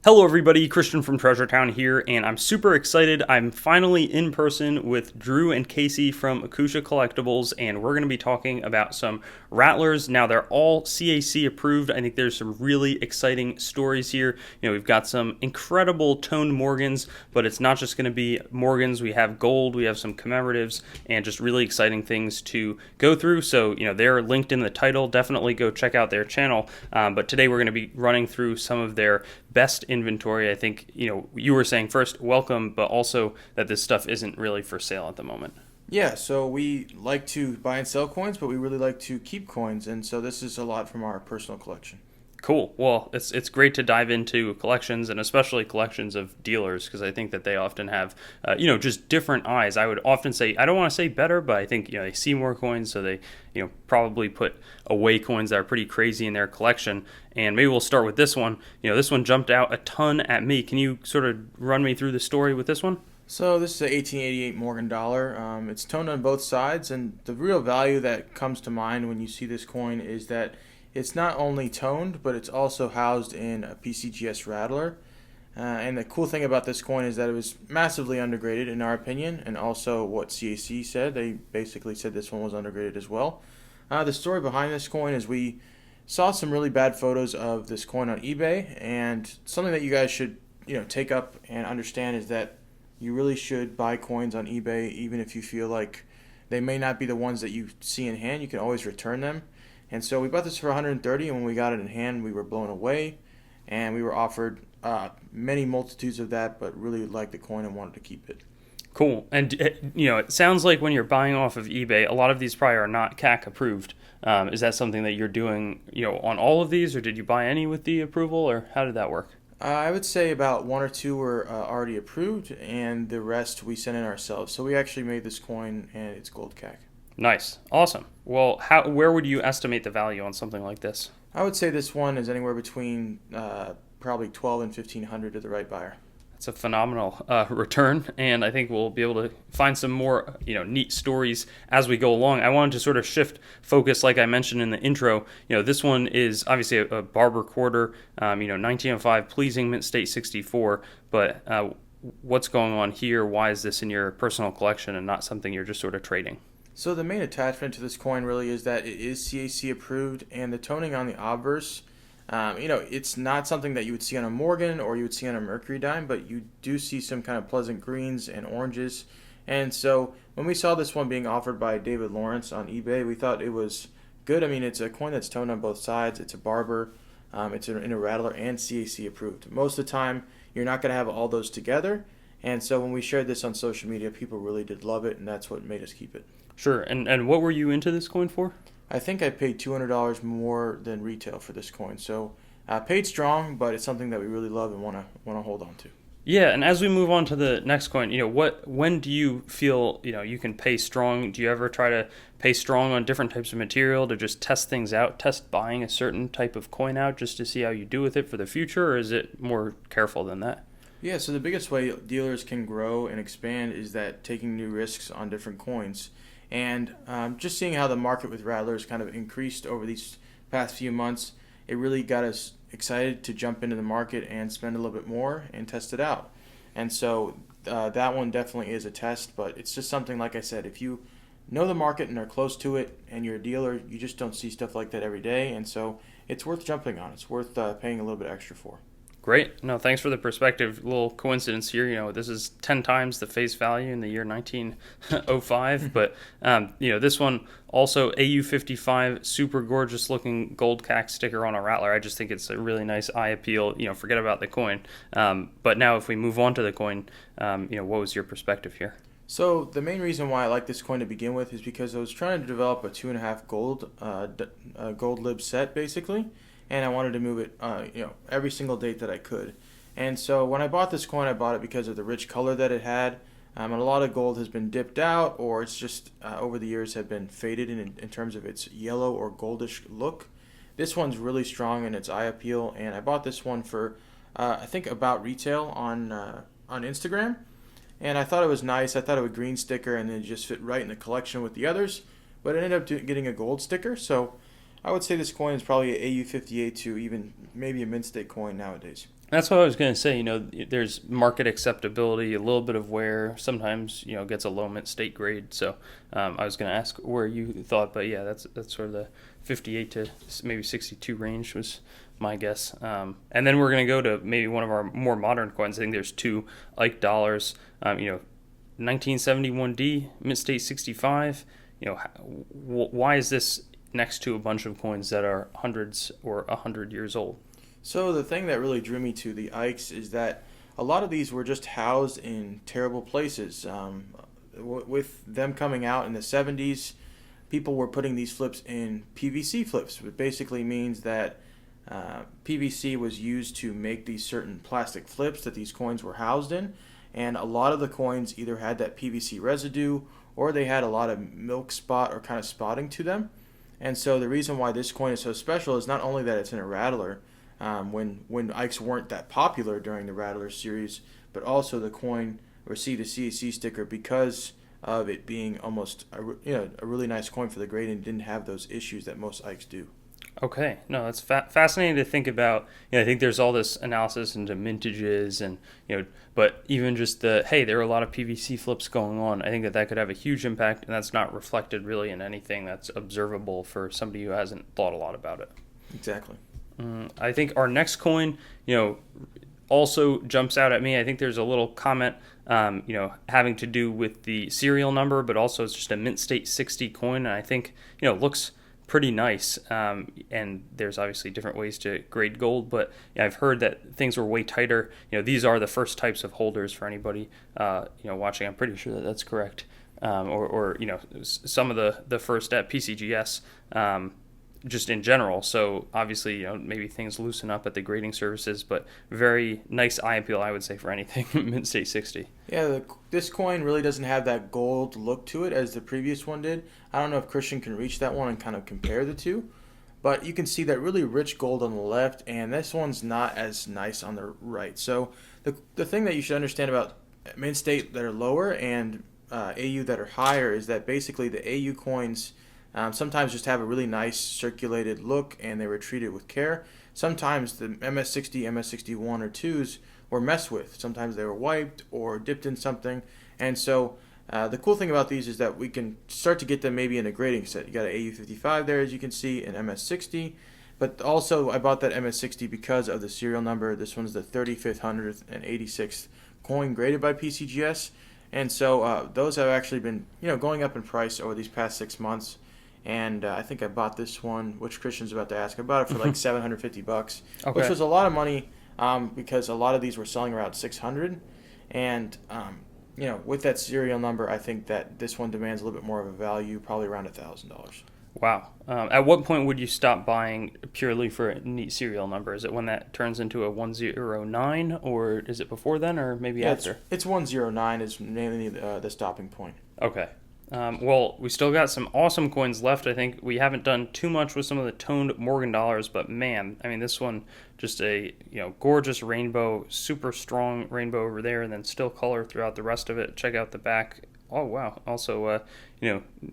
Hello everybody, Christian from Treasure Town here, and I'm super excited. I'm finally in person with Drew and Casey from Akusha Collectibles, and we're going to be talking about some Rattlers. Now, they're all CAC approved. I think there's some really exciting stories here. We've got some incredible toned Morgans, but it's not just going to be Morgans. We have gold, we have some commemoratives, and just really exciting things to go through. So, they're linked in the title. Definitely go check out their channel. But today we're going to be running through some of their best inventory. I think, you were saying first, welcome, but also that this stuff isn't really for sale at the moment. Yeah, so we like to buy and sell coins, but we really like to keep coins, and so this is a lot from our personal collection. Cool. Well, it's great to dive into collections and especially collections of dealers because I think that they often have, just different eyes. I would often say, I don't want to say better, but I think, they see more coins, so they, probably put away coins that are pretty crazy in their collection. And maybe we'll start with this one. This one jumped out a ton at me. Can you sort of run me through the story with this one? So this is a 1888 Morgan dollar. It's toned on both sides, and the real value that comes to mind when you see this coin is that it's not only toned, but it's also housed in a PCGS Rattler. And the cool thing about this coin is that it was massively undergraded in our opinion, and also what CAC said. They basically said this one was undergraded as well. The story behind this coin is we saw some really bad photos of this coin on eBay, and something that you guys should take up and understand is that you really should buy coins on eBay, even if you feel like they may not be the ones that you see in hand. You can always return them. And so we bought this for 130, and when we got it in hand, we were blown away, and we were offered many multitudes of that, but really liked the coin and wanted to keep it. Cool. And, it sounds like when you're buying off of eBay, a lot of these probably are not CAC approved. Is that something that you're doing, on all of these, or did you buy any with the approval, or how did that work? I would say about one or two were already approved, and the rest we sent in ourselves. So we actually made this coin, and it's gold CAC. Nice. Awesome. Well, where would you estimate the value on something like this? I would say this one is anywhere between probably 12 and 1500 to the right buyer. It's a phenomenal return, and I think we'll be able to find some more, neat stories as we go along. I wanted to sort of shift focus, like I mentioned in the intro. This one is obviously a Barber quarter, 1905, pleasing mint state 64. But what's going on here? Why is this in your personal collection and not something you're just sort of trading? So the main attachment to this coin really is that it is CAC approved, and the toning on the obverse, it's not something that you would see on a Morgan or you would see on a Mercury dime, but you do see some kind of pleasant greens and oranges. And so when we saw this one being offered by David Lawrence on eBay, we thought it was good. I mean, it's a coin that's toned on both sides. It's a Barber. It's in a Rattler and CAC approved. Most of the time, you're not going to have all those together. And so when we shared this on social media, people really did love it, and that's what made us keep it. Sure. And what were you into this coin for? I think I paid $200 more than retail for this coin. So paid strong, but it's something that we really love and want to hold on to. Yeah, and as we move on to the next coin, when do you feel, you can pay strong? Do you ever try to pay strong on different types of material to just test things out, test buying a certain type of coin out just to see how you do with it for the future, or is it more careful than that? Yeah, so the biggest way dealers can grow and expand is that taking new risks on different coins. And just seeing how the market with Rattlers kind of increased over these past few months, it really got us excited to jump into the market and spend a little bit more and test it out. And so that one definitely is a test, but it's just something, like I said, if you know the market and are close to it and you're a dealer, you just don't see stuff like that every day. And so it's worth jumping on. It's worth paying a little bit extra for. Great. No, thanks for the perspective. A little coincidence here. This is 10 times the face value in the year 1905. But, this one also AU55, super gorgeous looking gold CAC sticker on a Rattler. I just think it's a really nice eye appeal. Forget about the coin. But now if we move on to the coin, what was your perspective here? So the main reason why I like this coin to begin with is because I was trying to develop a 2.5 gold lib set basically, and I wanted to move it, every single date that I could. And so when I bought this coin, I bought it because of the rich color that it had. And a lot of gold has been dipped out, or it's just over the years have been faded in terms of its yellow or goldish look. This one's really strong in its eye appeal, and I bought this one for I think about retail on Instagram. And I thought it was nice. I thought it would green sticker and then just fit right in the collection with the others. But it ended up getting a gold sticker. So I would say this coin is probably an AU58 to even maybe a mint state coin nowadays. That's what I was going to say. There's market acceptability, a little bit of wear. Sometimes, gets a low mint state grade. So I was going to ask where you thought, but yeah, that's sort of the 58 to maybe 62 range was my guess. And then we're going to go to maybe one of our more modern coins. I think there's two Ike dollars. 1971D, mint state 65. Why is this next to a bunch of coins that are hundreds or 100 years old? So the thing that really drew me to the Ikes is that a lot of these were just housed in terrible places. With them coming out in the 70s, people were putting these flips in PVC flips, which basically means that PVC was used to make these certain plastic flips that these coins were housed in. And a lot of the coins either had that PVC residue or they had a lot of milk spot or kind of spotting to them. And so the reason why this coin is so special is not only that it's in a Rattler, when Ikes weren't that popular during the Rattler series, but also the coin received a CAC sticker because of it being almost a really nice coin for the grade and didn't have those issues that most Ikes do. Okay, no, that's fascinating to think about. I think there's all this analysis into mintages and but even just there are a lot of PVC flips going on. I think that could have a huge impact, and that's not reflected really in anything that's observable for somebody who hasn't thought a lot about it. Exactly. I think our next coin, also jumps out at me. I think there's a little comment, having to do with the serial number, but also it's just a mint state 60 coin, and I think looks pretty nice. And there's obviously different ways to grade gold, but I've heard that things were way tighter. These are the first types of holders for anybody watching. I'm pretty sure that that's correct. Or some of the first at PCGS. Just in general. So obviously, maybe things loosen up at the grading services, but very nice eye appeal, I would say, for anything mint state 60. Yeah, this coin really doesn't have that gold look to it as the previous one did. I don't know if Christian can reach that one and kind of compare the two, but you can see that really rich gold on the left, and this one's not as nice on the right. So the thing that you should understand about mint state that are lower and AU that are higher is that basically the AU coins sometimes just have a really nice circulated look and they were treated with care. Sometimes the MS60, MS61 or 2s were messed with. Sometimes they were wiped or dipped in something. And so the cool thing about these is that we can start to get them maybe in a grading set. You got an AU55 there, as you can see, an MS60. But also I bought that MS60 because of the serial number. This one's the 3586th coin graded by PCGS. And so those have actually been going up in price over these past 6 months. And I think I bought this one, which Christian's about to ask. I bought it for like $750, which was a lot of money because a lot of these were selling around $600. And with that serial number, I think that this one demands a little bit more of a value, probably around $1,000. Wow. At what point would you stop buying purely for a neat serial number? Is it when that turns into a 109, or is it before then, or maybe after? It's 109 is mainly the stopping point. Okay. Well, we still got some awesome coins left. I think we haven't done too much with some of the toned Morgan dollars, but man, I mean, this one, just a gorgeous rainbow, super strong rainbow over there, and then still color throughout the rest of it. Check out the back. Oh wow, also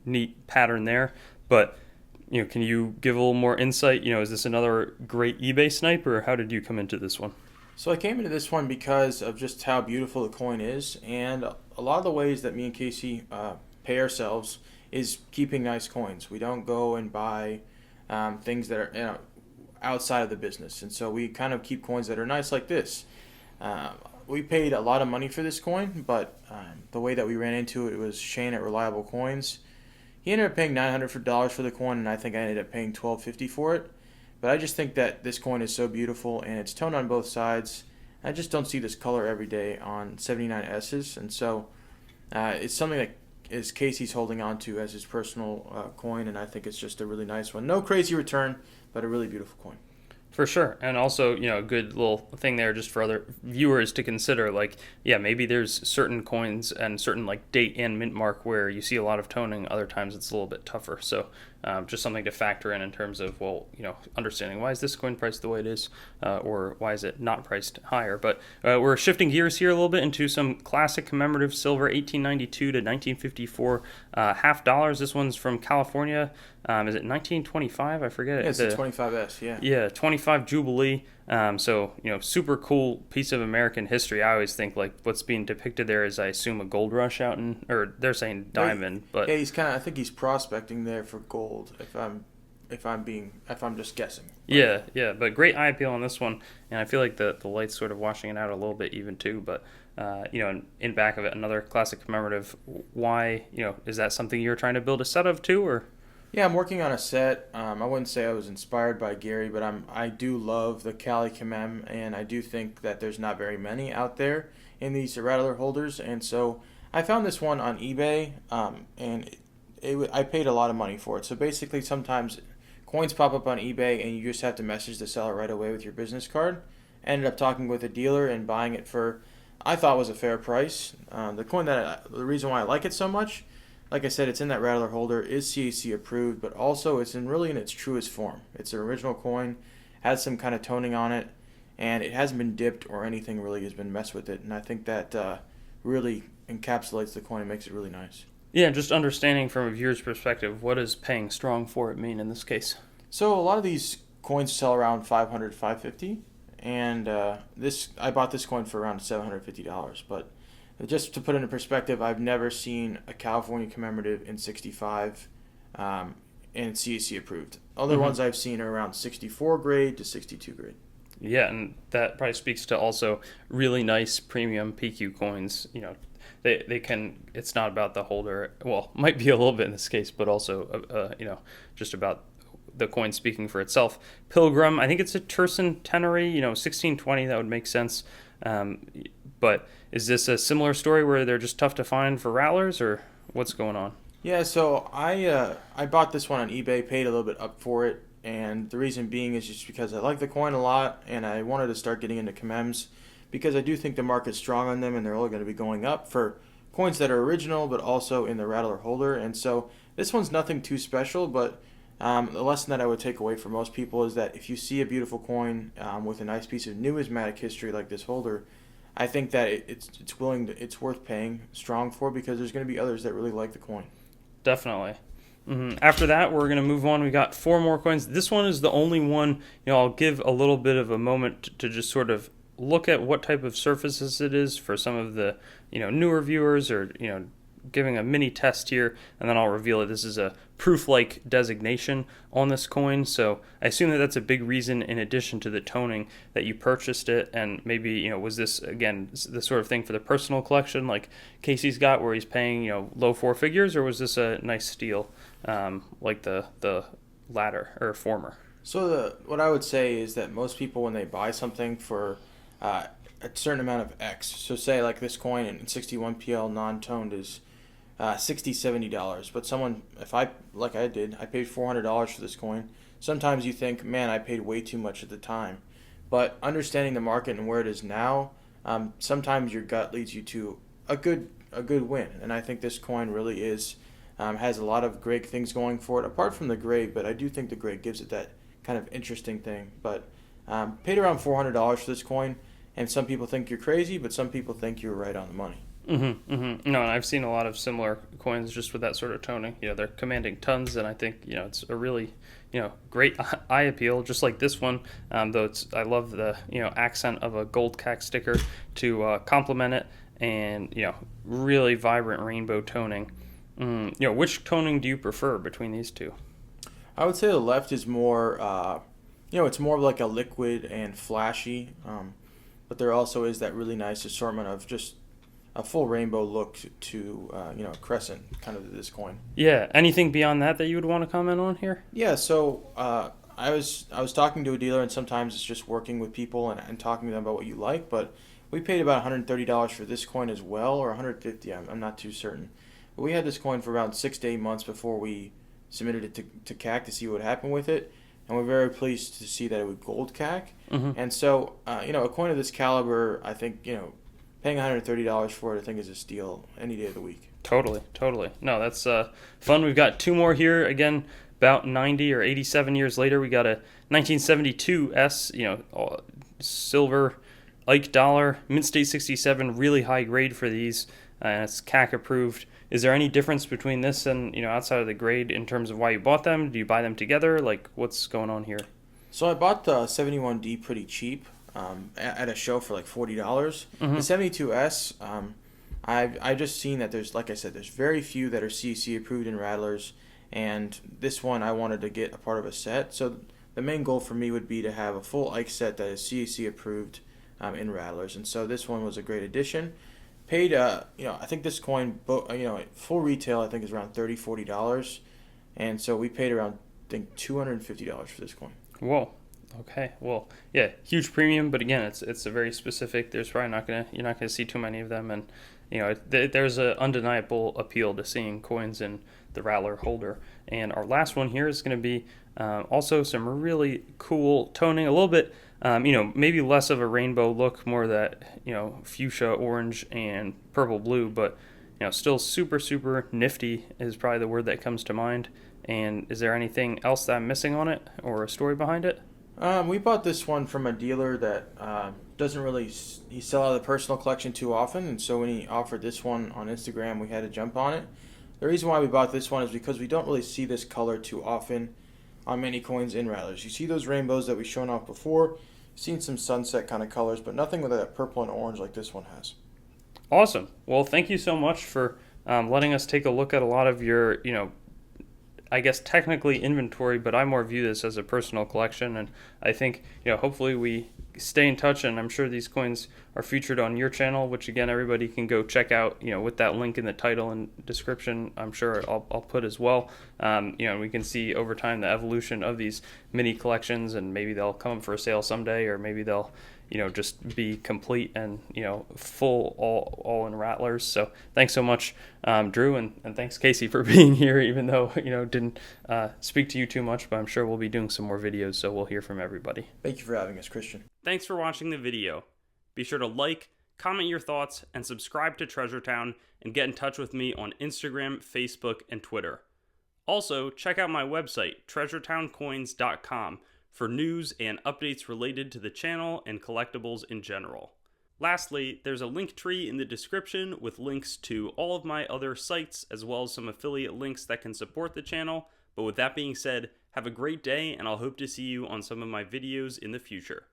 neat pattern there. But can you give a little more insight? Is this another great eBay snipe, or how did you come into this one? So I came into this one because of just how beautiful the coin is, and a lot of the ways that me and Casey pay ourselves is keeping nice coins. We don't go and buy things that are outside of the business, and so we kind of keep coins that are nice like this. We paid a lot of money for this coin, but the way that we ran into it was Shane at Reliable Coins. He ended up paying $900 for the coin, and I think I ended up paying $1250 for it. But I just think that this coin is so beautiful, and it's toned on both sides. I just don't see this color every day on 79S's, and so it's something that is Casey's holding on to as his personal coin, and I think it's just a really nice one. No crazy return, but a really beautiful coin. For sure. And also, a good little thing there just for other viewers to consider. Like, yeah, maybe there's certain coins and certain like date and mint mark where you see a lot of toning. Other times it's a little bit tougher. So just something to factor in terms of, understanding why is this coin priced the way it is, or why is it not priced higher. But we're shifting gears here a little bit into some classic commemorative silver 1892 to 1954 half dollars. This one's from California. Is it 1925? I forget. Yeah, it's a 25S, yeah. Yeah, 25 Jubilee. So, super cool piece of American history. I always think like what's being depicted there is, I assume, a gold rush or they're saying diamond, but yeah, I think he's prospecting there for gold. If I'm just guessing. yeah. But great eye appeal on this one, and I feel like the light's sort of washing it out a little bit even too. But in back of it, another classic commemorative. Why, is that something you're trying to build a set of too, or? Yeah, I'm working on a set. I wouldn't say I was inspired by Gary, but I do love the Cali Commem, and I do think that there's not very many out there in these Rattler holders, and so I found this one on eBay, I paid a lot of money for it. So basically, sometimes coins pop up on eBay, and you just have to message the seller right away with your business card. I ended up talking with a dealer and buying it for, I thought was a fair price. The reason why I like it so much, like I said, it's in that Rattler holder, is CAC approved, but also it's really in its truest form. It's an original coin, has some kind of toning on it, and it hasn't been dipped or anything really has been messed with it. And I think that really encapsulates the coin and makes it really nice. Yeah, just understanding from a viewer's perspective, what does paying strong for it mean in this case? So a lot of these coins sell around 500, 550, and I bought this coin for around $750, but just to put it into perspective, I've never seen a California commemorative in 65 and CAC approved. Other ones I've seen are around 64 grade to 62 grade. Yeah, and that probably speaks to also really nice premium PQ coins. They can. It's not about the holder. Well, might be a little bit in this case, but also just about the coin speaking for itself. Pilgrim, I think it's a Tersan Tenery. 1620. That would make sense. But is this a similar story where they're just tough to find for Rattlers, or what's going on? Yeah, so I bought this one on eBay, paid a little bit up for it, and the reason being is just because I like the coin a lot, and I wanted to start getting into commems because I do think the market's strong on them, and they're all going to be going up for coins that are original, but also in the Rattler holder. And so this one's nothing too special, but the lesson that I would take away for most people is that if you see a beautiful coin with a nice piece of numismatic history like this holder, I think that it's worth paying strong for, because there's going to be others that really like the coin. Definitely. After that, we're going to move on. We got 4 more coins. This one is the only one, I'll give a little bit of a moment to just sort of look at what type of surfaces it is for some of the, newer viewers, or, giving a mini test here, and then I'll reveal it. This is a proof-like designation on this coin, so I assume that that's a big reason, in addition to the toning, that you purchased it. And maybe, was this, again, the sort of thing for the personal collection like Casey's got, where he's paying, low 4 figures, or was this a nice steal like the latter or former? So what I would say is that most people, when they buy something for a certain amount of X, so say like this coin in 61 PL non-toned is $60, $70. But someone, I paid $400 for this coin. Sometimes you think, man, I paid way too much at the time. But understanding the market and where it is now, sometimes your gut leads you to a good win. And I think this coin really has a lot of great things going for it, apart from the grade. But I do think the grade gives it that kind of interesting thing. But paid around $400 for this coin, and some people think you're crazy, but some people think you're right on the money. No, and I've seen a lot of similar coins just with that sort of toning. They're commanding tons, and I think it's a really great eye appeal, just like this one. Though I love the accent of a gold CAC sticker to complement it, and really vibrant rainbow toning. Which toning do you prefer between these two? I would say the left is more, it's more like a liquid and flashy, but there also is that really nice assortment of just a full rainbow look to a crescent kind of this coin. Yeah. Anything beyond that you would want to comment on here? Yeah. So I was talking to a dealer, and sometimes it's just working with people and talking to them about what you like. But we paid about $130 for this coin as well, or $150. I'm not too certain. But we had this coin for around 6 to 8 months before we submitted it to CAC to see what happened with it. And we're very pleased to see that it was gold CAC. And so, a coin of this caliber, I think, paying $130 for it, I think, is a steal any day of the week. Totally. No, that's fun. We've got 2 more here. Again, about 90 or 87 years later, we got a 1972 S, silver Ike dollar, mint state 67, really high grade for these. It's CAC approved. Is there any difference between this and outside of the grade in terms of why you bought them? Do you buy them together? Like, what's going on here? So I bought the 71D pretty cheap at a show for like $40. The 72S, I've just seen that there's, like I said, there's very few that are CAC approved in Rattlers, and this one I wanted to get a part of a set. So the main goal for me would be to have a full Ike set that is CAC approved in Rattlers, and so this one was a great addition. Paid, I think this coin, full retail I think is around $30-$40, and so we paid around I think $250 for this coin. Whoa. Okay. Well, yeah, huge premium, but again, it's a very specific. There's probably you're not gonna see too many of them, and there's an undeniable appeal to seeing coins in the Rattler holder. And our last one here is going to be also some really cool toning, a little bit, maybe less of a rainbow look, more that fuchsia orange and purple blue, but still super super nifty is probably the word that comes to mind. And is there anything else that I'm missing on it, or a story behind it? We bought this one from a dealer that doesn't really he sell out of the personal collection too often, and so when he offered this one on Instagram, we had to jump on it. The reason why we bought this one is because we don't really see this color too often on many coins in Rattlers. You see those rainbows that we've shown off before, seen some sunset kind of colors, but nothing with that purple and orange like this one has. Awesome. Well, thank you so much for letting us take a look at a lot of your, I guess technically inventory, but I more view this as a personal collection, and I think hopefully we stay in touch, and I'm sure these coins are featured on your channel, which again everybody can go check out with that link in the title and description. I'm sure I'll put as well. We can see over time the evolution of these mini collections, and maybe they'll come up for a sale someday, or maybe they'll just be complete and full all in Rattlers. So thanks so much, Drew, and thanks Casey for being here, even though didn't speak to you too much, but I'm sure we'll be doing some more videos, so we'll hear from everybody. Thank you for having us, Christian. Thanks for watching the video. Be sure to like, comment your thoughts, and subscribe to Treasure Town, and get in touch with me on Instagram, Facebook, and Twitter. Also, check out my website, treasuretowncoins.com, for news and updates related to the channel and collectibles in general. Lastly, there's a link tree in the description with links to all of my other sites, as well as some affiliate links that can support the channel. But with that being said, have a great day, and I'll hope to see you on some of my videos in the future.